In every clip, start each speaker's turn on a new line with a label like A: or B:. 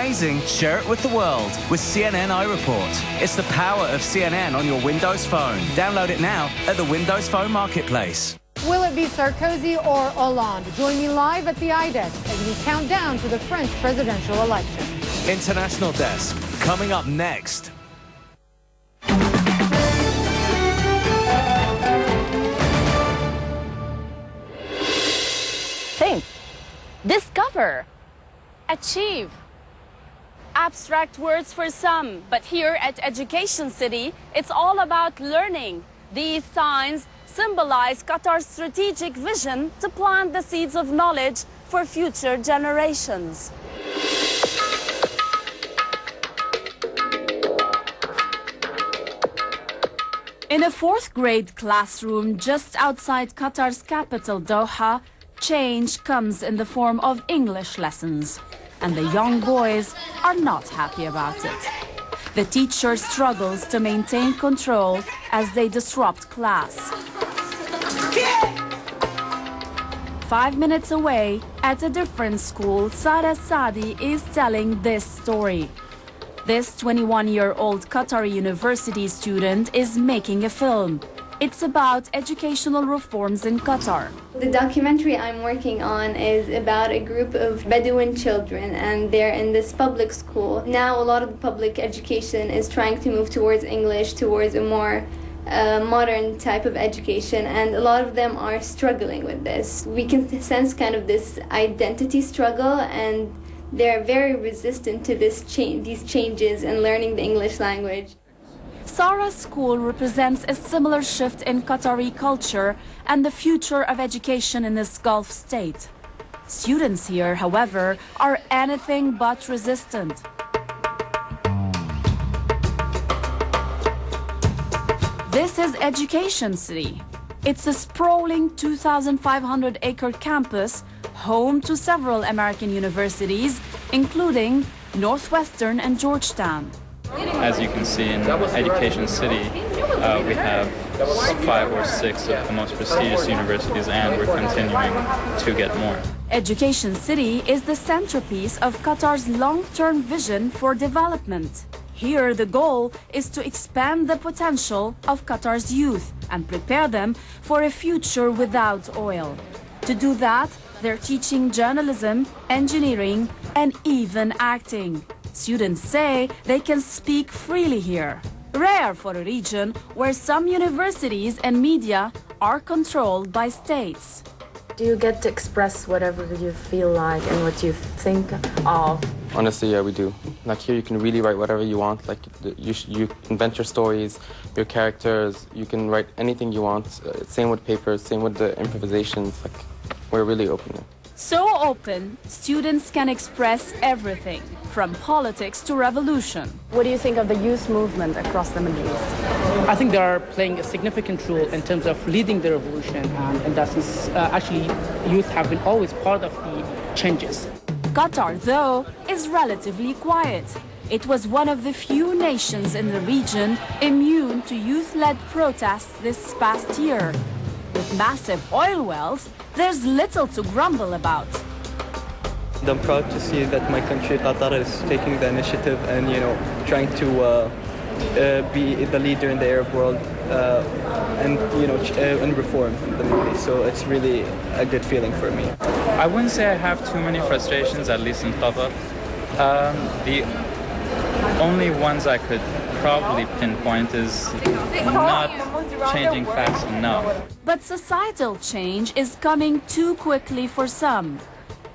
A: amazing? Share it with the world with CNN iReport. It's the power of CNN on your Windows Phone. Download it now at the Windows Phone Marketplace.
B: Will it be Sarkozy or Hollande? Join me live at the iDesk as we count down to the French presidential election.
A: International Desk, coming up next.
C: Think, discover, achieve. Abstract words for some, but here at Education City, it's all about learning. These signs symbolize Qatar's strategic vision to plant the seeds of knowledge for future generations. In a fourth grade classroom just outside Qatar's capital, Doha, change comes in the form of English lessons. And the young boys are not happy about it. The teacher struggles to maintain control as they disrupt class. 5 minutes away, at a different school, Sara Sadi is telling this story. This 21-year-old Qatari university student is making a film. It's about educational reforms in Qatar.
D: The documentary I'm working on is about a group of Bedouin children, and they're in this public school. Now a lot of the public education is trying to move towards English, towards a more modern type of education, and a lot of them are struggling with this. We can sense kind of this identity struggle, and they're very resistant to these changes in learning the English language.
C: Sarah's school represents a similar shift in Qatari culture and the future of education in this Gulf state. Students here, however, are anything but resistant. This is Education City. It's a sprawling 2,500-acre campus, home to several American universities, including Northwestern and Georgetown.
E: As you can see in Education City, we have 5 or 6 of the most prestigious universities, and we're continuing to get more.
C: Education City is the centerpiece of Qatar's long-term vision for development. Here, the goal is to expand the potential of Qatar's youth and prepare them for a future without oil. To do that, they're teaching journalism, engineering, and even acting. Students say they can speak freely here, rare for a region where some universities and media are controlled by states.
F: Do you get to express whatever you feel like and what you think of?
G: Honestly, yeah, we do. Like here, you can really write whatever you want. Like you invent your stories, your characters. You can write anything you want. Same with papers, same with the improvisations. Like we're really open here.
C: So open, students can express everything, from politics to revolution.
F: What do you think of the youth movement across the Middle East?
H: I think they are playing a significant role in terms of leading the revolution, and that is actually youth have been always part of the changes.
C: Qatar, though, is relatively quiet. It was one of the few nations in the region immune to youth-led protests this past year. With massive oil wells, there's little to grumble about.
I: I'm proud to see that my country, Qatar, is taking the initiative and, trying to be the leader in the Arab world and, and reform the Middle East. So it's really a good feeling for me.
E: I wouldn't say I have too many frustrations, at least in Qatar. The only ones I could probably pinpoint is not changing fast enough.
C: But societal change is coming too quickly for some.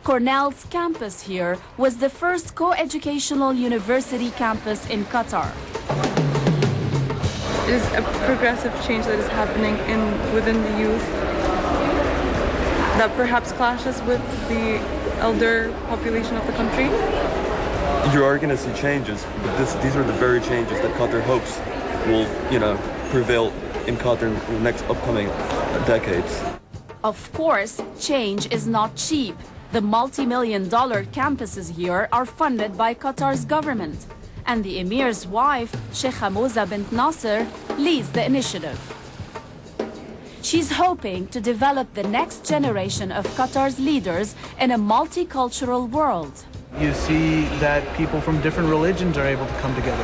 C: Cornell's campus here was the first co-educational university campus in Qatar.
J: It is a progressive change that is happening within the youth that perhaps clashes with the elder population of the country.
K: You are going to see changes, but these are the very changes that Qatar hopes will, prevail in Qatar in the next upcoming decades.
C: Of course, change is not cheap. The multi-million-dollar campuses here are funded by Qatar's government, and the Emir's wife, Sheikha Moza bint Nasser, leads the initiative. She's hoping to develop the next generation of Qatar's leaders in a multicultural world.
L: You see that people from different religions are able to come together.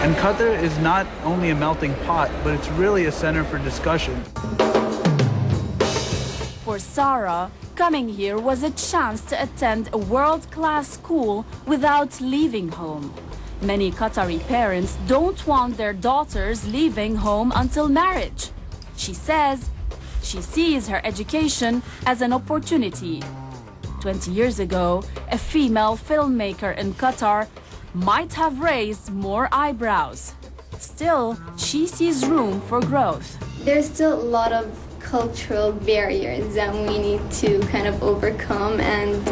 L: And Qatar is not only a melting pot, but it's really a center for discussion.
C: For Sarah, coming here was a chance to attend a world-class school without leaving home. Many Qatari parents don't want their daughters leaving home until marriage. She says she sees her education as an opportunity. 20 years ago, a female filmmaker in Qatar might have raised more eyebrows. Still, she sees room for growth.
D: There's still a lot of cultural barriers that we need to kind of overcome, and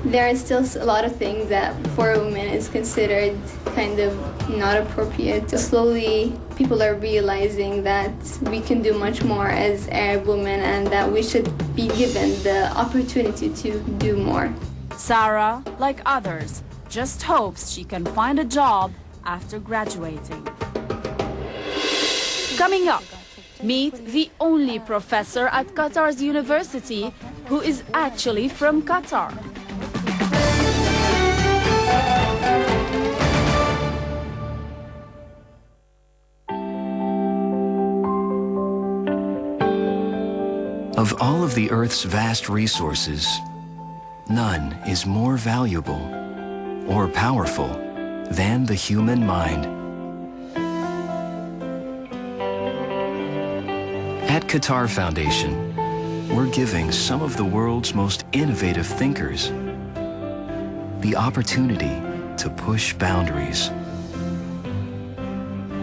D: there are still a lot of things that for a woman is considered kind of not appropriate. Slowly, people are realizing that we can do much more as Arab women and that we should be given the opportunity to do more.
C: Sarah, like others, just hopes she can find a job after graduating. Coming up, meet the only professor at Qatar's university who is actually from Qatar.
M: Of all of the Earth's vast resources, none is more valuable or powerful than the human mind. At Qatar Foundation, we're giving some of the world's most innovative thinkers the opportunity to push boundaries,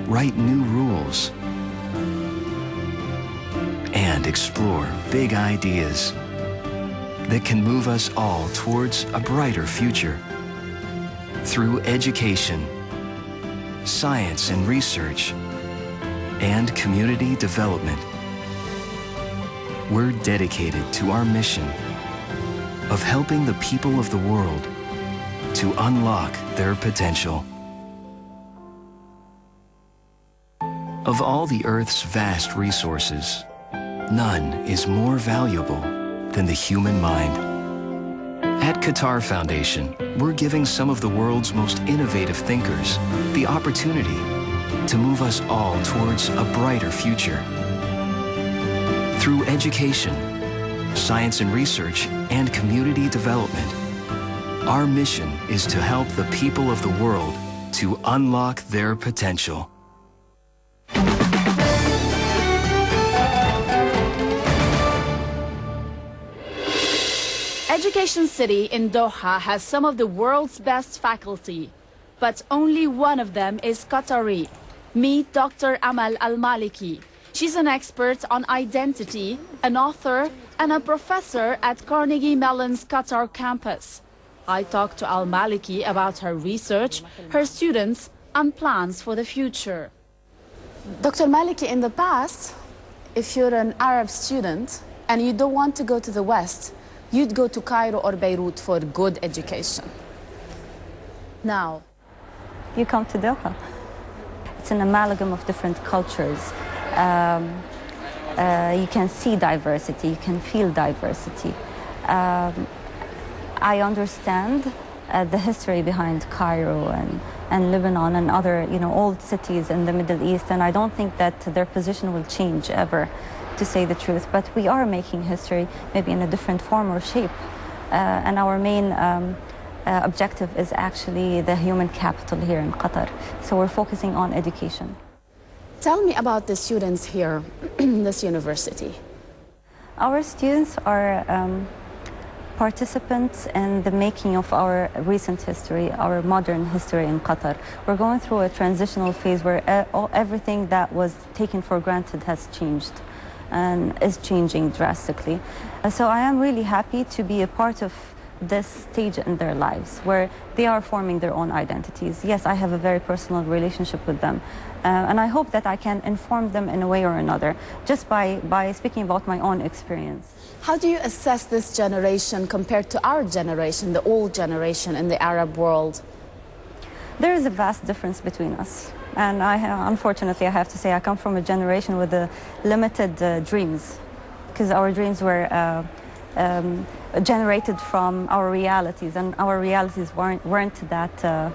M: write new rules, and explore big ideas that can move us all towards a brighter future. Through education, science and research, and community development, we're dedicated to our mission of helping the people of the world to unlock their potential. Of all the Earth's vast resources, none is more valuable than the human mind. At Qatar Foundation, we're giving some of the world's most innovative thinkers the opportunity to move us all towards a brighter future. Through education, science and research, and community development, our mission is to help the people of the world to unlock their potential.
C: Education City in Doha has some of the world's best faculty, but only one of them is Qatari. Meet Dr. Amal Al-Maliki. She's an expert on identity, an author, and a professor at Carnegie Mellon's Qatar campus. I talked to Al-Maliki about her research, her students, and plans for the future.
F: Dr. Maliki, in the past, if you're an Arab student and you don't want to go to the West, you'd go to Cairo or Beirut for good education. Now,
N: you come to Doha. It's an amalgam of different cultures. You can see diversity, you can feel diversity. I understand the history behind Cairo and Lebanon and other, old cities in the Middle East, and I don't think that their position will change ever, to say the truth. But we are making history, maybe in a different form or shape. And our main objective is actually the human capital here in Qatar. So we're focusing on education.
F: Tell me about the students here in this university.
N: Our students are participants in the making of our recent history, our modern history in Qatar. We're going through a transitional phase where everything that was taken for granted has changed and is changing drastically. So I am really happy to be a part of this stage in their lives where they are forming their own identities. Yes, I have a very personal relationship with them. And I hope that I can inform them in a way or another, just by speaking about my own experience.
F: How do you assess this generation compared to our generation, the old generation in the Arab world?
N: There is a vast difference between us. And unfortunately, I have to say, I come from a generation with limited dreams, because our dreams were generated from our realities, and our realities weren't that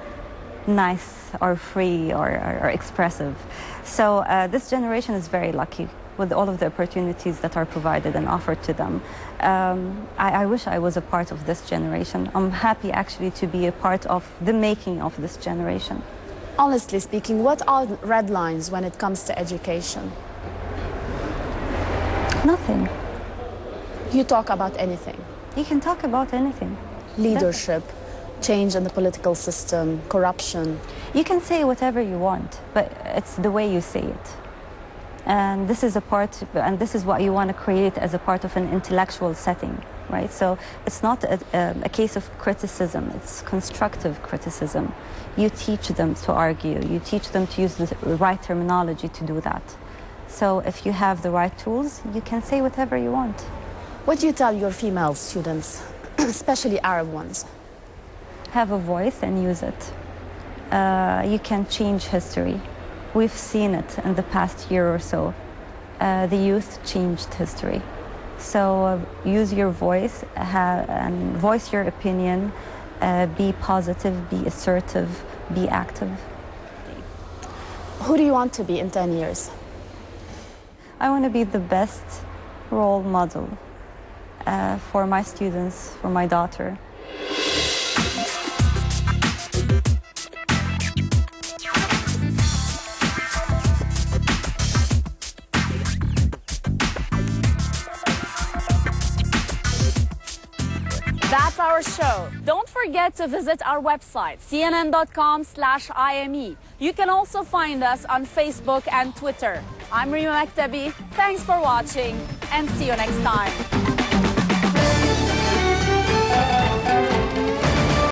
N: nice or free or expressive. So this generation is very lucky with all of the opportunities that are provided and offered to them. I wish I was a part of this generation. I'm happy actually to be a part of the making of this generation.
F: Honestly speaking, what are red lines when it comes to education?
N: Nothing.
F: You talk about anything?
N: You can talk about anything.
F: Leadership, change in the political system, corruption.
N: You can say whatever you want, but it's the way you say it. And this is what you want to create as a part of an intellectual setting, right? So it's not a case of criticism, it's constructive criticism. You teach them to argue, you teach them to use the right terminology to do that. So if you have the right tools, you can say whatever you want.
F: What do you tell your female students, especially Arab ones?
N: Have a voice and use it. You can change history. We've seen it in the past year or so. The youth changed history. So use your voice and voice your opinion. Be positive, be assertive, be active.
F: Who do you want to be in 10 years?
N: I want to be the best role model for my students, for my daughter.
C: That's our show. Don't forget to visit our website, cnn.com/IME. You can also find us on Facebook and Twitter. I'm Rima Maktabi. Thanks for watching and see you next time.